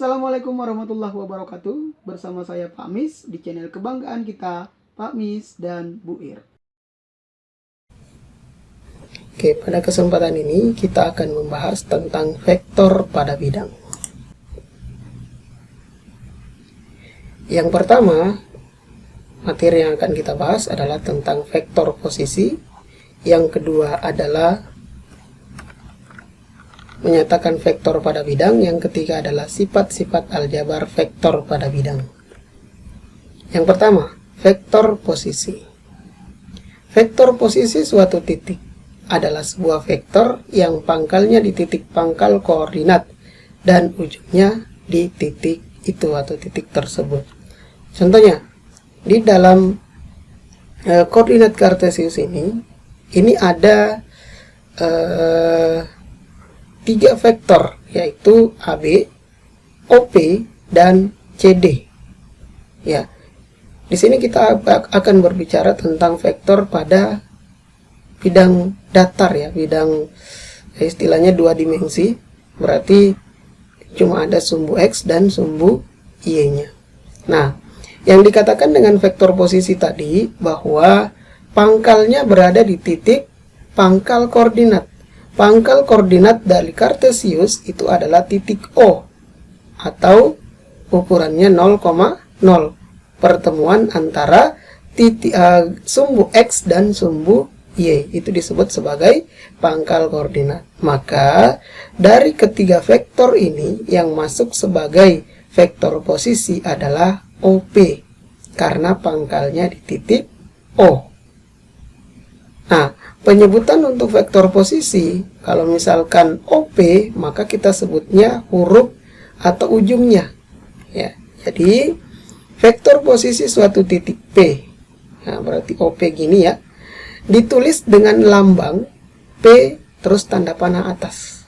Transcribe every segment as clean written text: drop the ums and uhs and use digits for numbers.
Assalamualaikum warahmatullahi wabarakatuh. Bersama saya Pak Mis di channel kebanggaan kita, Pak Mis dan Bu Ir. Oke, pada kesempatan ini kita akan membahas tentang vektor pada bidang. Yang pertama, materi yang akan kita bahas adalah tentang vektor posisi. Yang kedua adalah menyatakan vektor pada bidang. Yang ketiga adalah sifat-sifat aljabar vektor pada bidang. Yang pertama, vektor posisi. Vektor posisi suatu titik adalah sebuah vektor yang pangkalnya di titik pangkal koordinat dan ujungnya di titik itu atau titik tersebut. Contohnya, di dalam koordinat kartesius ini ada 3 vektor, yaitu AB, OP, dan CD. Ya, di sini kita akan berbicara tentang vektor pada bidang datar, ya, bidang istilahnya 2 dimensi, berarti cuma ada sumbu X dan sumbu Y-nya. Nah, yang dikatakan dengan vektor posisi tadi bahwa pangkalnya berada di titik pangkal koordinat. Pangkal koordinat dari kartesius itu adalah titik O atau ukurannya 0,0, pertemuan antara titik sumbu X dan sumbu Y, itu disebut sebagai pangkal koordinat. Maka dari ketiga vektor ini yang masuk sebagai vektor posisi adalah OP karena pangkalnya di titik O. Nah, penyebutan untuk vektor posisi, kalau misalkan OP, maka kita sebutnya huruf atau ujungnya. Ya, jadi vektor posisi suatu titik P. Nah, berarti OP gini ya. Ditulis dengan lambang P terus tanda panah atas.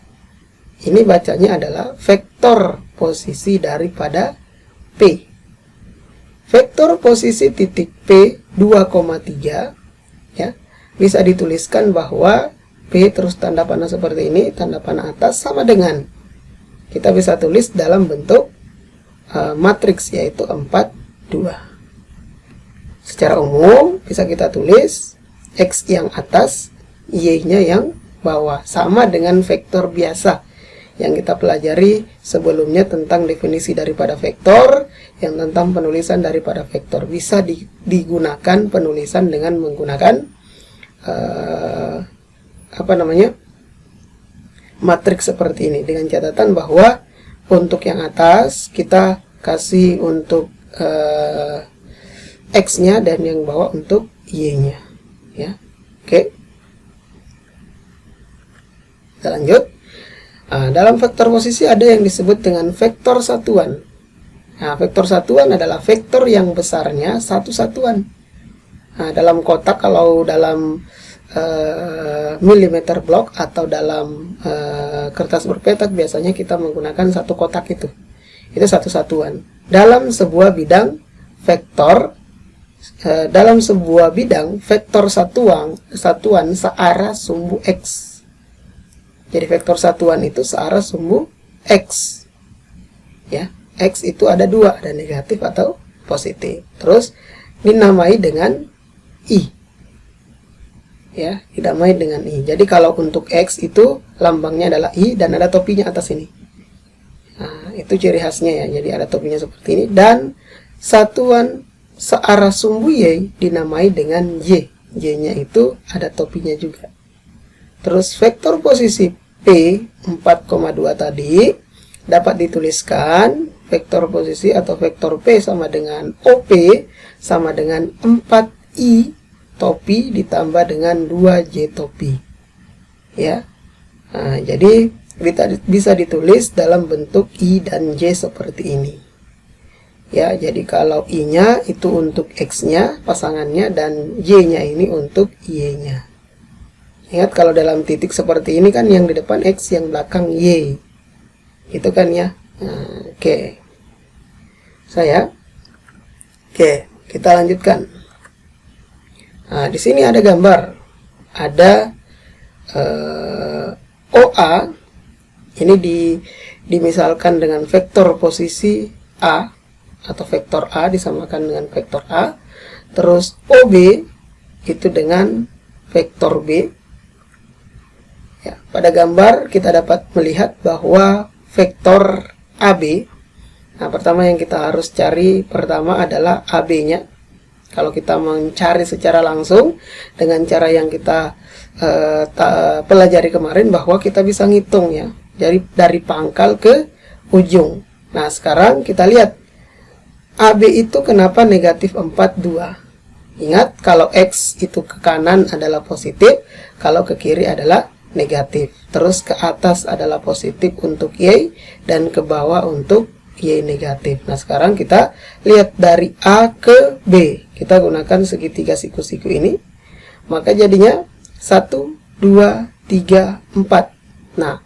Ini bacanya adalah vektor posisi daripada P. Vektor posisi titik P 2,3 ya. Bisa dituliskan bahwa P terus tanda panah seperti ini, tanda panah atas sama dengan, kita bisa tulis dalam bentuk matriks, yaitu 4, 2. Secara umum bisa kita tulis X yang atas, Y-nya yang bawah, sama dengan vektor biasa yang kita pelajari sebelumnya tentang definisi daripada vektor, yang tentang penulisan daripada vektor. Bisa digunakan penulisan dengan menggunakan matriks seperti ini, dengan catatan bahwa untuk yang atas kita kasih untuk X-nya dan yang bawah untuk Y-nya, ya. Oke, kita lanjut. Dalam vektor posisi ada yang disebut dengan vektor satuan. Nah, vektor satuan adalah vektor yang besarnya satu satuan. Nah, dalam kotak, kalau dalam milimeter blok atau dalam kertas berpetak biasanya kita menggunakan satu kotak itu satu satuan. Dalam sebuah bidang vektor, vektor satuan searah sumbu X. Jadi vektor satuan itu searah sumbu X. Ya, X itu ada 2, ada negatif atau positif. Terus dinamai dengan I. Ya, dinamai dengan I. Jadi kalau untuk X itu lambangnya adalah I dan ada topinya atas ini. Nah, itu ciri khasnya ya. Jadi ada topinya seperti ini, dan satuan searah sumbu Y dinamai dengan Y. Y-nya itu ada topinya juga. Terus vektor posisi P 4,2 tadi dapat dituliskan vektor posisi atau vektor P sama dengan OP sama dengan 4I topi ditambah dengan 2J topi. Ya. Nah, jadi bisa ditulis dalam bentuk I dan J seperti ini. Ya, jadi kalau I-nya itu untuk X-nya, pasangannya, dan Y-nya ini untuk Y-nya. Ingat, kalau dalam titik seperti ini kan yang di depan X, yang belakang Y. Itu kan ya. Nah, oke. Oke, kita lanjutkan. Nah, di sini ada gambar. Ada OA Ini dimisalkan dengan vektor posisi A atau vektor A disamakan dengan vektor A. Terus OB itu dengan vektor B. Ya, pada gambar kita dapat melihat bahwa vektor AB, nah pertama yang kita harus cari pertama adalah AB-nya. Kalau kita mencari secara langsung dengan cara yang kita pelajari kemarin, bahwa kita bisa ngitung ya, dari pangkal ke ujung. Nah sekarang kita lihat AB itu kenapa negatif 42. Ingat, kalau X itu ke kanan adalah positif, kalau ke kiri adalah negatif. Terus ke atas adalah positif untuk Y, dan ke bawah untuk Y negatif. Nah sekarang kita lihat dari A ke B. Kita gunakan segitiga siku-siku ini. Maka jadinya 1, 2, 3, 4. Nah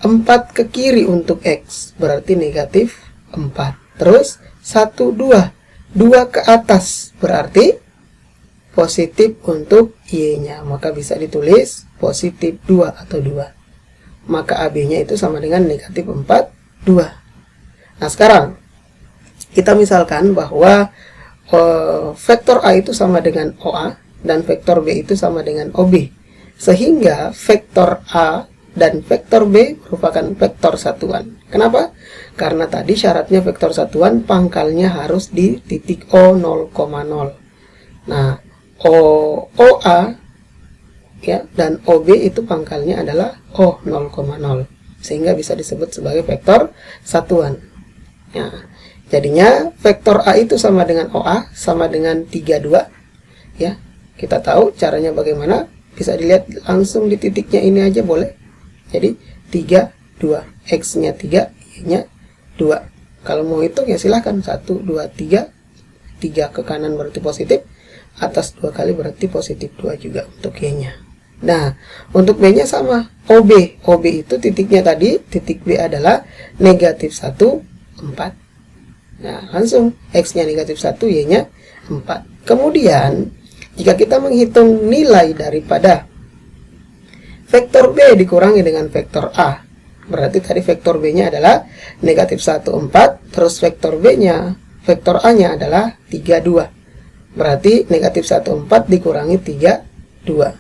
4 ke kiri untuk X berarti negatif 4. Terus 1, 2. 2 ke atas berarti positif untuk Y-nya, maka bisa ditulis positif 2 atau 2. Maka AB-nya itu sama dengan negatif 4, 2. Nah sekarang kita misalkan bahwa vektor A itu sama dengan OA dan vektor B itu sama dengan OB, sehingga vektor A dan vektor B merupakan vektor satuan. Kenapa? Karena tadi syaratnya vektor satuan pangkalnya harus di titik O 0,0. Nah OA ya dan OB itu pangkalnya adalah O 0,0, sehingga bisa disebut sebagai vektor satuan. Nah, jadinya vektor A itu sama dengan OA sama dengan 32 ya. Kita tahu caranya bagaimana, bisa dilihat langsung di titiknya ini aja boleh. Jadi 3, 2, X-nya 3, Y-nya 2. Kalau mau hitung ya silahkan, 1, 2, 3. 3 ke kanan berarti positif, atas 2 kali berarti positif 2 juga untuk Y-nya. Nah, untuk B-nya sama, OB. OB itu titiknya tadi, titik B adalah negatif 1, 4. Nah, langsung X-nya negatif 1, Y-nya 4. Kemudian, jika kita menghitung nilai daripada vektor B dikurangi dengan vektor A, berarti tadi vektor B-nya adalah negatif 1, 4, terus vektor B-nya, vektor A-nya adalah 3, 2. Berarti negatif 1, 4 dikurangi 3, 2.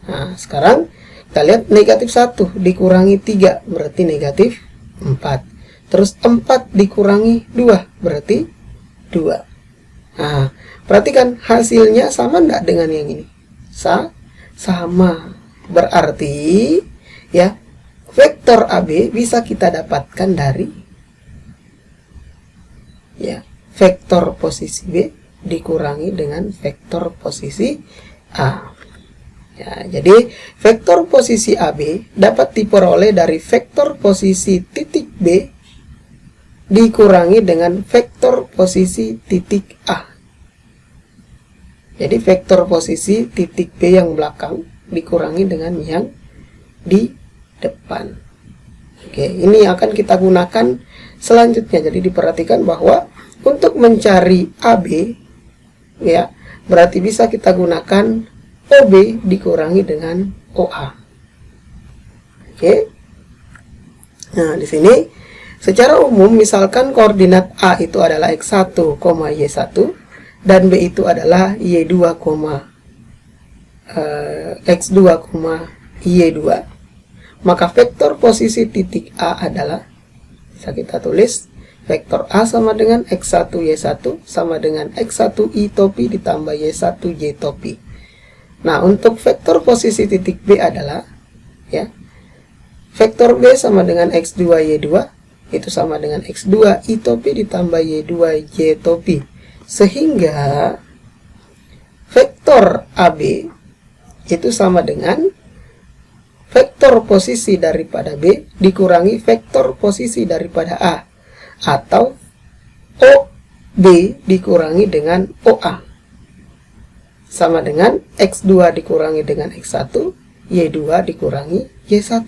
Nah, sekarang kita lihat negatif 1 dikurangi 3 berarti negatif 4. Terus 4 dikurangi 2 berarti 2. Nah, perhatikan hasilnya sama enggak dengan yang ini? Sama. Berarti ya, vektor AB bisa kita dapatkan dari ya, vektor posisi B dikurangi dengan vektor posisi A. Ya, jadi vektor posisi AB dapat diperoleh dari vektor posisi titik B dikurangi dengan vektor posisi titik A. Jadi vektor posisi titik B yang belakang dikurangi dengan yang di depan. Oke, ini akan kita gunakan selanjutnya. Jadi diperhatikan bahwa untuk mencari AB ya, berarti bisa kita gunakan OB dikurangi dengan OA. Oke. Nah, di sini secara umum misalkan koordinat A itu adalah X1, Y1 dan B itu adalah Y2, X2, Y2, maka vektor posisi titik A adalah, bisa kita tulis, vektor A sama dengan X1, Y1 sama dengan X1 I topi ditambah Y1 Y topi. Nah, untuk vektor posisi titik B adalah ya, vektor B sama dengan X2 Y2 itu sama dengan X2 I topi ditambah Y2 Y topi. Sehingga vektor AB itu sama dengan vektor posisi daripada B dikurangi vektor posisi daripada A, atau OB dikurangi dengan OA sama dengan X2 dikurangi dengan X1, Y2 dikurangi Y1,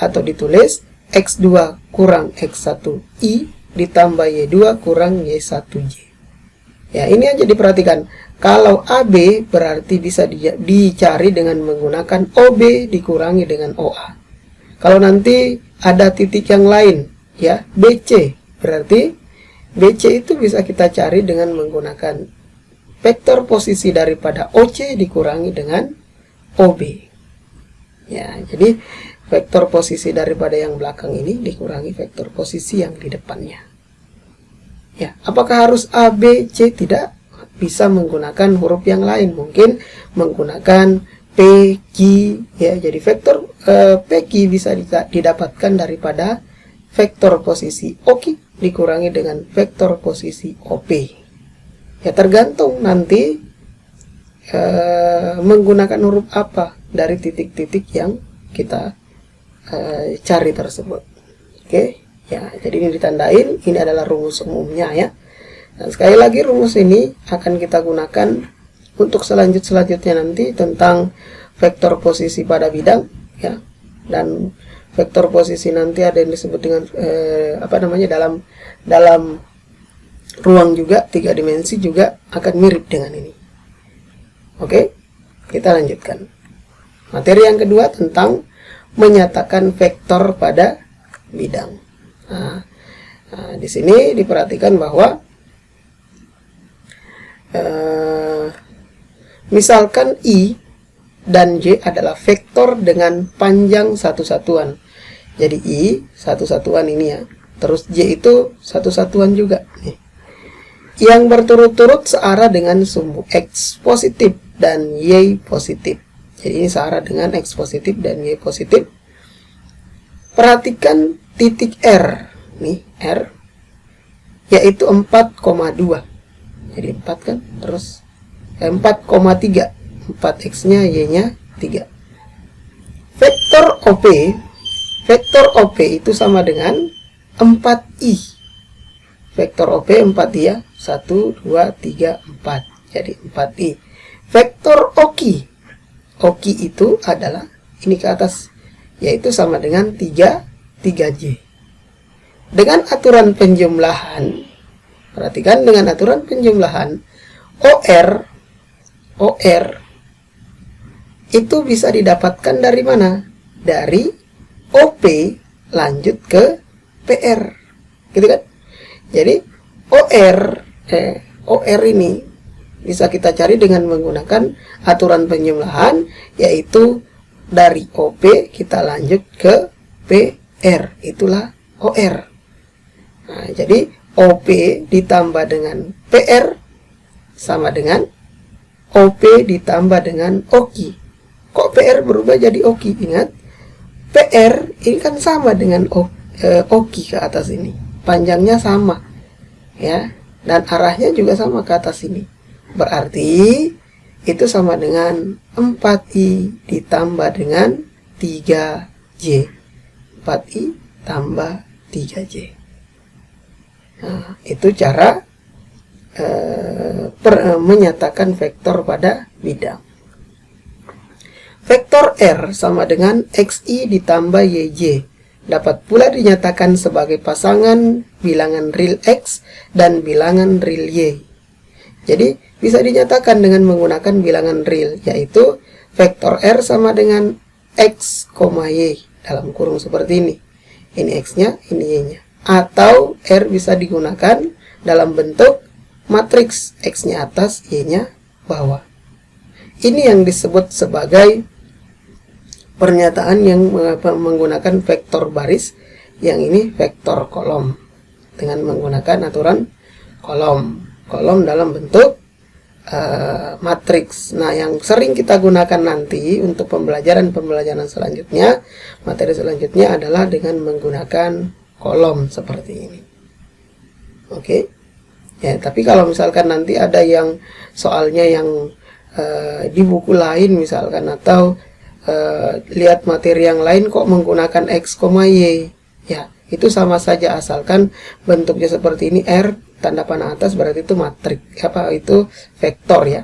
atau ditulis X2 kurang X1I ditambah Y2 kurang Y1Y. Ya, ini aja diperhatikan. Kalau AB berarti bisa dicari dengan menggunakan OB dikurangi dengan OA. Kalau nanti ada titik yang lain, ya, BC. Berarti BC itu bisa kita cari dengan menggunakan vektor posisi daripada OC dikurangi dengan OB. Ya, jadi vektor posisi daripada yang belakang ini dikurangi vektor posisi yang di depannya. Ya, apakah harus A, B, C? Tidak. Bisa menggunakan huruf yang lain. Mungkin menggunakan P, Q, ya. Jadi vektor PQ bisa didapatkan daripada vektor posisi OK dikurangi dengan vektor posisi OP. Ya, tergantung nanti menggunakan huruf apa dari titik-titik yang kita cari tersebut. Oke, ya, jadi ini ditandain, ini adalah rumus umumnya ya. Dan sekali lagi rumus ini akan kita gunakan untuk selanjutnya nanti tentang vektor posisi pada bidang ya. Dan vektor posisi nanti ada yang disebut dengan dalam ruang juga, 3 dimensi juga akan mirip dengan ini. Oke, kita lanjutkan. Materi yang kedua tentang menyatakan vektor pada bidang. Nah, di sini diperhatikan bahwa misalkan I dan J adalah vektor dengan panjang satu satuan. Jadi I satu satuan ini ya, terus J itu satu satuan juga nih, yang berturut-turut searah dengan sumbu X positif dan Y positif. Jadi ini searah dengan X positif dan Y positif. Perhatikan titik R nih, R yaitu 4,2. Jadi 4 kan, terus 4,3, 4X nya Y nya 3. Vektor OP itu sama dengan 4I. Vektor OP 4I ya, 1, 2, 3, 4. Jadi 4I. Vektor OQ itu adalah ini ke atas, yaitu sama dengan 3J. Dengan aturan penjumlahan, perhatikan dengan aturan penjumlahan, OR itu bisa didapatkan dari mana? Dari OP lanjut ke PR. Gitu kan? Jadi OR ini bisa kita cari dengan menggunakan aturan penjumlahan, yaitu dari OP kita lanjut ke PR, itulah OR. Nah, jadi OP ditambah dengan PR sama dengan OP ditambah dengan OQ. Kok PR berubah jadi OQ? Ingat, PR ini kan sama dengan OQ ke atas ini, panjangnya sama ya, dan arahnya juga sama ke atas ini. Berarti itu sama dengan 4I ditambah dengan 3J. 4I tambah 3J. Nah, itu cara menyatakan vektor pada bidang. Vektor R sama dengan XI ditambah YJ. Dapat pula dinyatakan sebagai pasangan bilangan real X dan bilangan real Y. Jadi bisa dinyatakan dengan menggunakan bilangan real, yaitu vektor R sama dengan X, Y dalam kurung seperti ini. Ini X-nya, ini Y-nya. Atau R bisa digunakan dalam bentuk matriks, X-nya atas, Y-nya bawah. Ini yang disebut sebagai pernyataan yang menggunakan vektor baris, yang ini vektor kolom dengan menggunakan aturan kolom dalam bentuk matriks. Nah, yang sering kita gunakan nanti untuk pembelajaran selanjutnya, materi selanjutnya adalah dengan menggunakan kolom seperti ini. Oke. Ya, tapi kalau misalkan nanti ada yang soalnya yang di buku lain misalkan, atau lihat materi yang lain kok menggunakan X, Y, ya itu sama saja, asalkan bentuknya seperti ini, R tanda panah atas berarti itu matriks, itu vektor ya.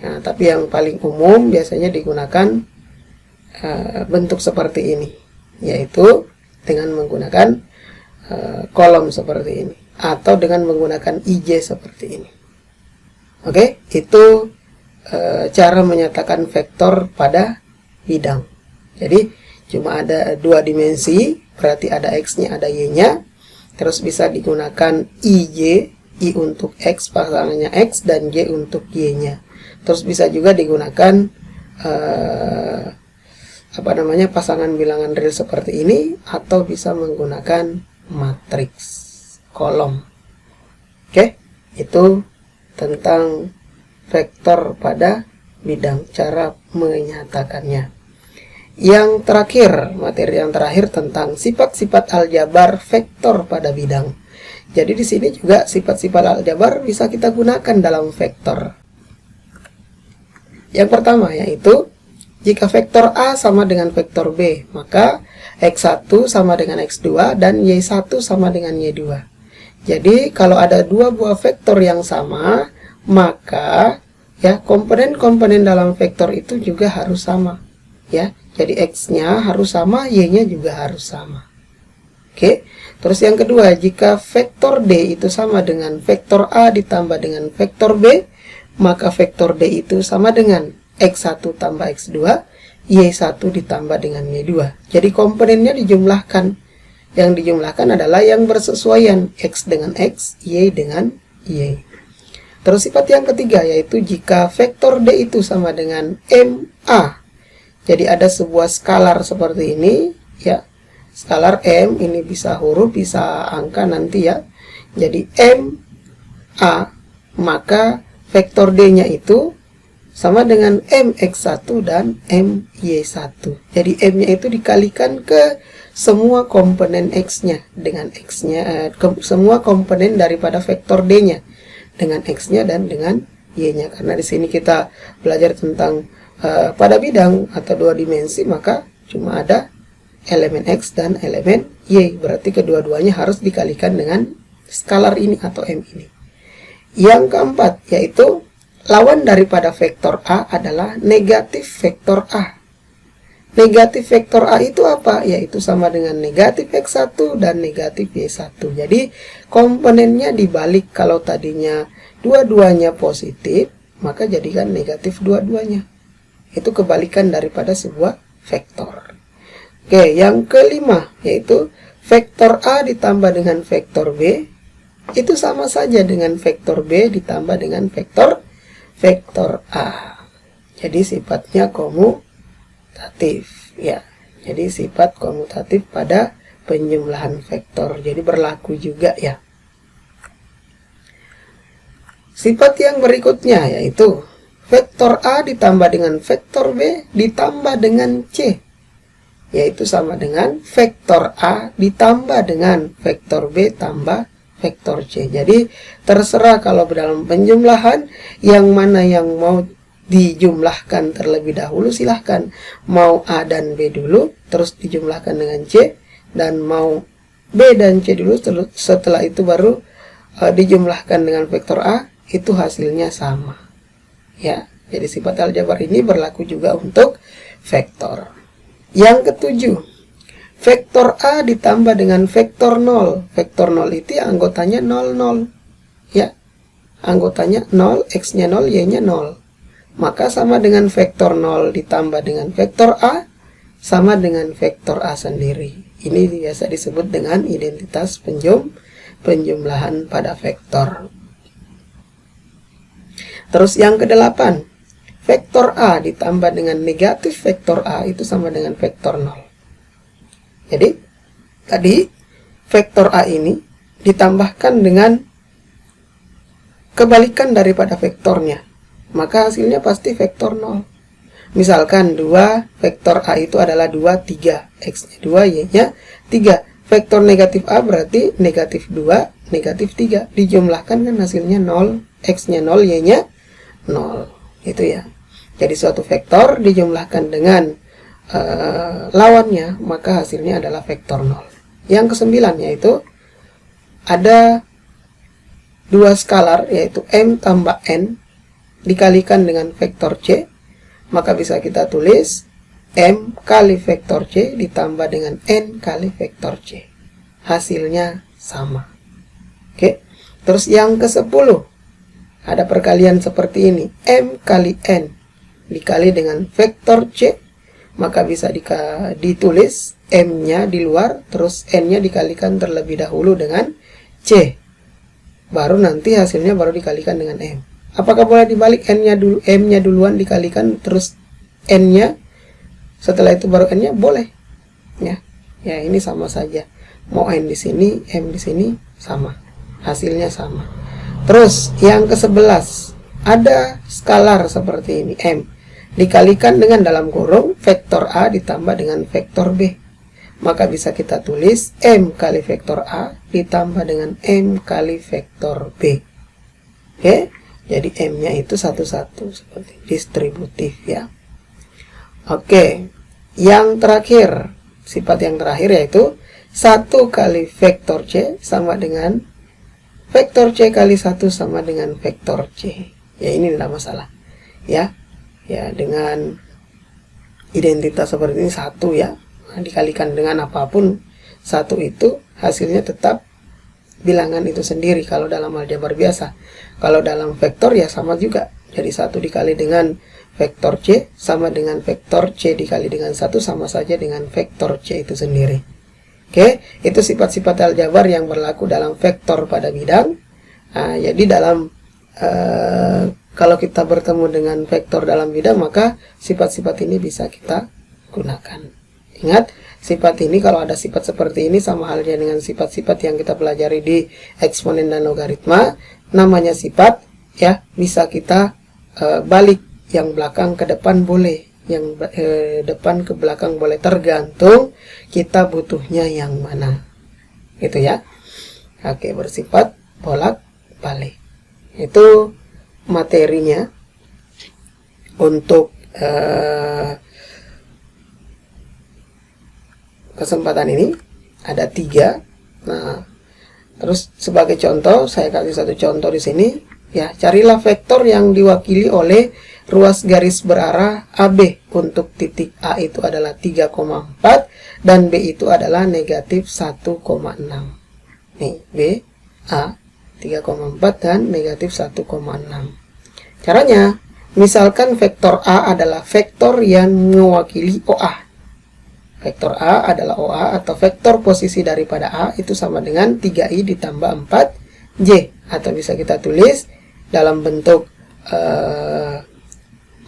Nah, tapi yang paling umum biasanya digunakan bentuk seperti ini, yaitu dengan menggunakan kolom seperti ini, atau dengan menggunakan IJ seperti ini. Oke, itu cara menyatakan vektor pada bidang. Jadi cuma ada 2 dimensi, berarti ada X-nya, ada Y-nya. Terus bisa digunakan IY, I untuk X, pasangannya X, dan Y untuk Y-nya. Terus bisa juga digunakan pasangan bilangan real seperti ini, atau bisa menggunakan matriks kolom. Oke, itu tentang vektor pada bidang, cara menyatakannya. Yang terakhir, materi yang terakhir tentang sifat-sifat aljabar vektor pada bidang. Jadi di sini juga sifat-sifat aljabar bisa kita gunakan dalam vektor. Yang pertama yaitu jika vektor A sama dengan vektor B, maka X1 sama dengan X2 dan Y1 sama dengan Y2. Jadi kalau ada 2 buah vektor yang sama, maka ya komponen-komponen dalam vektor itu juga harus sama. Ya, jadi X-nya harus sama, Y-nya juga harus sama. Oke, terus yang kedua, jika vektor D itu sama dengan vektor A ditambah dengan vektor B, maka vektor D itu sama dengan X1 tambah X2, Y1 ditambah dengan Y2. Jadi komponennya dijumlahkan. Yang dijumlahkan adalah yang bersesuaian, X dengan X, Y dengan Y. Terus sifat yang ketiga yaitu jika vektor D itu sama dengan MA. Jadi ada sebuah skalar seperti ini, ya. Skalar M, ini bisa huruf, bisa angka nanti ya. Jadi MA, maka vektor D-nya itu sama dengan MX1 dan MY1. Jadi M-nya itu dikalikan ke semua komponen X-nya dengan X-nya, semua komponen daripada vektor D-nya dengan X-nya dan dengan Y-nya. Karena di sini kita belajar tentang pada bidang atau 2 dimensi, maka cuma ada elemen X dan elemen Y. Berarti kedua-duanya harus dikalikan dengan skalar ini atau M ini. Yang keempat yaitu lawan daripada vektor A adalah negatif vektor A. Negatif vektor A itu apa? Yaitu sama dengan negatif X1 dan negatif Y1. Jadi komponennya dibalik, kalau tadinya dua-duanya positif, maka jadikan negatif dua-duanya. Itu kebalikan daripada sebuah vektor. Oke, yang kelima yaitu vektor A ditambah dengan vektor B itu sama saja dengan vektor B ditambah dengan vektor A. Jadi sifatnya komutatif ya. Jadi sifat komutatif pada penjumlahan vektor. Jadi berlaku juga ya. Sifat yang berikutnya yaitu vektor A ditambah dengan vektor B ditambah dengan C, yaitu sama dengan vektor A ditambah dengan vektor B tambah vektor C. Jadi terserah kalau dalam penjumlahan yang mana yang mau dijumlahkan terlebih dahulu, silahkan. Mau A dan B dulu terus dijumlahkan dengan C, dan mau B dan C dulu setelah itu baru dijumlahkan dengan vektor A, itu hasilnya sama. Ya, jadi sifat aljabar ini berlaku juga untuk vektor. Yang ketujuh, vektor A ditambah dengan vektor 0. Vektor 0 itu anggotanya 0, 0. Ya, anggotanya 0, X-nya 0, Y-nya 0. Maka sama dengan vektor 0 ditambah dengan vektor A, sama dengan vektor A sendiri. Ini biasa disebut dengan identitas penjumlahan pada vektor. Terus yang kedelapan, vektor A ditambah dengan negatif vektor A itu sama dengan vektor 0. Jadi, tadi vektor A ini ditambahkan dengan kebalikan daripada vektornya, maka hasilnya pasti vektor 0. Misalkan 2 vektor A itu adalah 2, 3. X-nya 2, Y-nya 3. Vektor negatif A berarti negatif 2, negatif 3. Dijumlahkan kan hasilnya 0. X-nya 0, Y-nya 0. Itu ya. Jadi suatu vektor dijumlahkan dengan lawannya, maka hasilnya adalah vektor 0. Yang kesembilan yaitu ada 2 skalar yaitu M tambah N dikalikan dengan vektor C, maka bisa kita tulis M kali vektor C ditambah dengan N kali vektor C. Hasilnya sama. Oke. Terus yang ke-10 ada perkalian seperti ini. M kali N dikali dengan vektor C maka bisa ditulis M-nya di luar, terus N-nya dikalikan terlebih dahulu dengan C. Baru nanti hasilnya baru dikalikan dengan M. Apakah boleh dibalik M-nya duluan dikalikan terus N-nya, setelah itu baru N-nya? Boleh. Ya, ini sama saja. Mau N di sini, M di sini, sama. Hasilnya sama. Terus yang ke-11, ada skalar seperti ini, M. Dikalikan dengan dalam kurung vektor A ditambah dengan vektor B. Maka bisa kita tulis M kali vektor A ditambah dengan M kali vektor B. Oke, jadi M-nya itu satu-satu seperti distributif ya. Oke, yang terakhir, sifat yang terakhir yaitu 1 kali vektor C sama dengan vektor C kali 1 sama dengan vektor C. Ya, ini tidak masalah. Ya, dengan identitas seperti ini 1 ya. Nah, dikalikan dengan apapun 1 itu hasilnya tetap bilangan itu sendiri kalau dalam aljabar biasa. Kalau dalam vektor ya sama juga. Jadi 1 dikali dengan vektor C sama dengan vektor C dikali dengan 1 sama saja dengan vektor C itu sendiri. Oke, itu sifat-sifat aljabar yang berlaku dalam vektor pada bidang. Nah, jadi dalam kalau kita bertemu dengan vektor dalam bidang, maka sifat-sifat ini bisa kita gunakan. Ingat, sifat ini kalau ada sifat seperti ini sama halnya dengan sifat-sifat yang kita pelajari di eksponen dan logaritma, namanya sifat ya, bisa kita balik, yang belakang ke depan boleh, yang depan ke belakang boleh, tergantung kita butuhnya yang mana. Gitu ya. Oke, bersifat bolak-balik. Itu materinya untuk kesempatan ini ada 3. Nah, terus sebagai contoh saya kasih satu contoh di sini ya. Carilah vektor yang diwakili oleh ruas garis berarah AB untuk titik A itu adalah 3,4 dan B itu adalah negatif 1,6. Nih, B, A 3,4 dan negatif 1,6. Caranya, misalkan vektor A adalah vektor yang mewakili OA. Vektor A adalah OA atau vektor posisi daripada A itu sama dengan 3I ditambah 4J. Atau bisa kita tulis dalam bentuk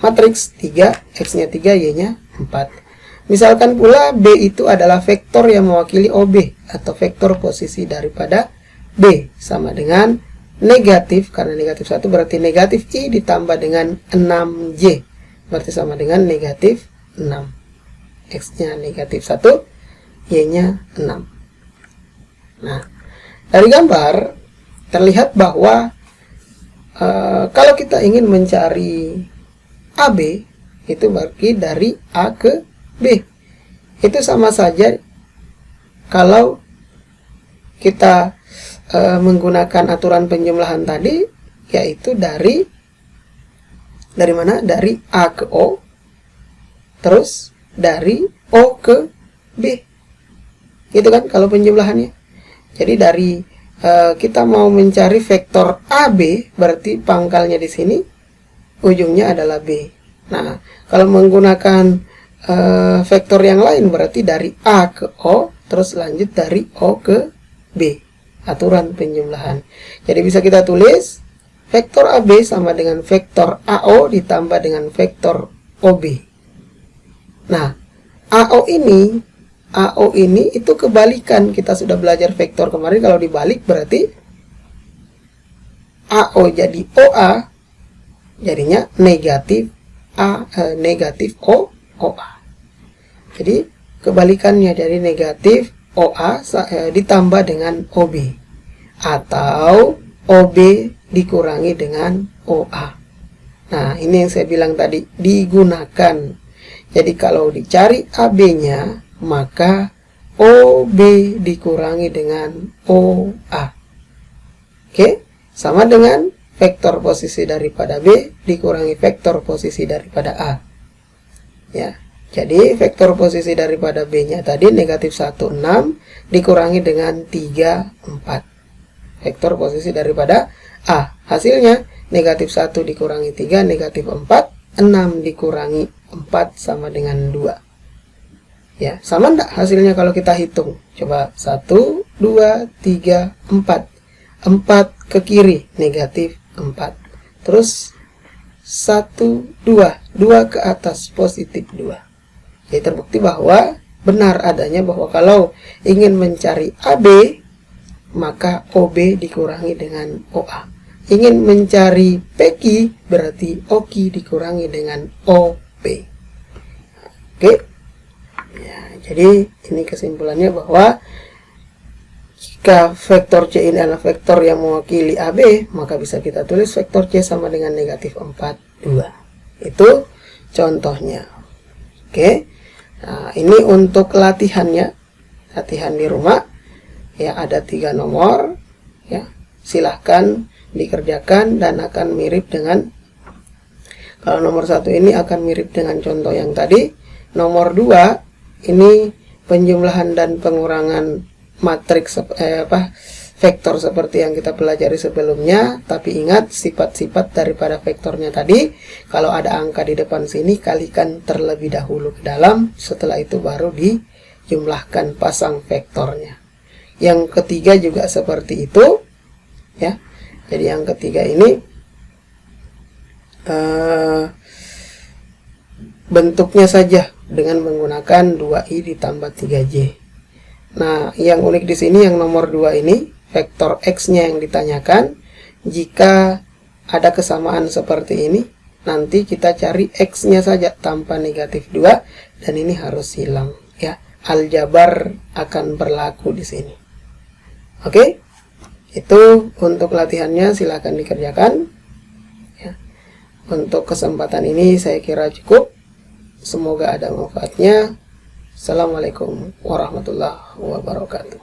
matriks 3, X-nya 3, Y-nya 4. Misalkan pula B itu adalah vektor yang mewakili OB atau vektor posisi daripada B sama dengan negatif, karena negatif 1 berarti negatif I ditambah dengan 6J berarti sama dengan negatif 6. X-nya negatif 1, Y-nya 6. Nah, dari gambar terlihat bahwa kalau kita ingin mencari AB itu berarti dari A ke B. Itu sama saja kalau kita menggunakan aturan penjumlahan tadi, yaitu dari mana? Dari A ke O, terus dari O ke B. Gitu kan kalau penjumlahannya. Jadi dari kita mau mencari vektor AB, berarti pangkalnya di sini, ujungnya adalah B. Nah, kalau menggunakan vektor yang lain berarti dari A ke O, terus lanjut dari O ke B. Aturan penjumlahan. Jadi bisa kita tulis vektor AB sama dengan vektor AO ditambah dengan vektor OB. Nah, AO ini itu kebalikan. Kita sudah belajar vektor kemarin, kalau dibalik berarti AO jadi OA, jadinya negatif negatif OA. Jadi kebalikannya dari negatif OA ditambah dengan OB, atau OB dikurangi dengan OA. Nah, ini yang saya bilang tadi, digunakan. Jadi kalau dicari AB-nya, maka OB dikurangi dengan OA. Oke, sama dengan vektor posisi daripada B dikurangi vektor posisi daripada A. Ya. Jadi vektor posisi daripada B-nya tadi negatif 1, 6 dikurangi dengan 3, 4. Vektor posisi daripada A. Hasilnya negatif 1 dikurangi 3, negatif 4. 6 dikurangi 4 sama dengan 2. Ya, sama enggak hasilnya kalau kita hitung? Coba 1, 2, 3, 4. 4 ke kiri, negatif 4. Terus 1, 2. 2 ke atas, positif 2. Jadi terbukti bahwa benar adanya bahwa kalau ingin mencari AB, maka OB dikurangi dengan OA. Ingin mencari PQ, berarti OQ dikurangi dengan OP. Oke. Ya, jadi ini kesimpulannya bahwa jika vektor C ini adalah vektor yang mewakili AB, maka bisa kita tulis vektor C sama dengan negatif 4, 2. Itu contohnya. Oke. Nah, ini untuk latihannya. Latihan di rumah. Ya, ada 3 nomor. Ya, silahkan dikerjakan dan akan mirip dengan, kalau nomor 1 ini akan mirip dengan contoh yang tadi. Nomor 2 ini penjumlahan dan pengurangan matriks vektor seperti yang kita pelajari sebelumnya, tapi ingat sifat-sifat daripada vektornya tadi. Kalau ada angka di depan sini, kalikan terlebih dahulu ke dalam, setelah itu baru dijumlahkan pasang vektornya. Yang ketiga juga seperti itu, ya. Jadi yang ketiga ini bentuknya saja dengan menggunakan 2i ditambah 3j. Nah, yang unik di sini yang nomor 2 ini, vektor x-nya yang ditanyakan. Jika ada kesamaan seperti ini, nanti kita cari x-nya saja tanpa negatif 2, dan ini harus hilang, ya. Aljabar akan berlaku di sini. Oke? Itu untuk latihannya, silakan dikerjakan. Ya. Untuk kesempatan ini saya kira cukup. Semoga ada manfaatnya. Assalamualaikum warahmatullahi wabarakatuh.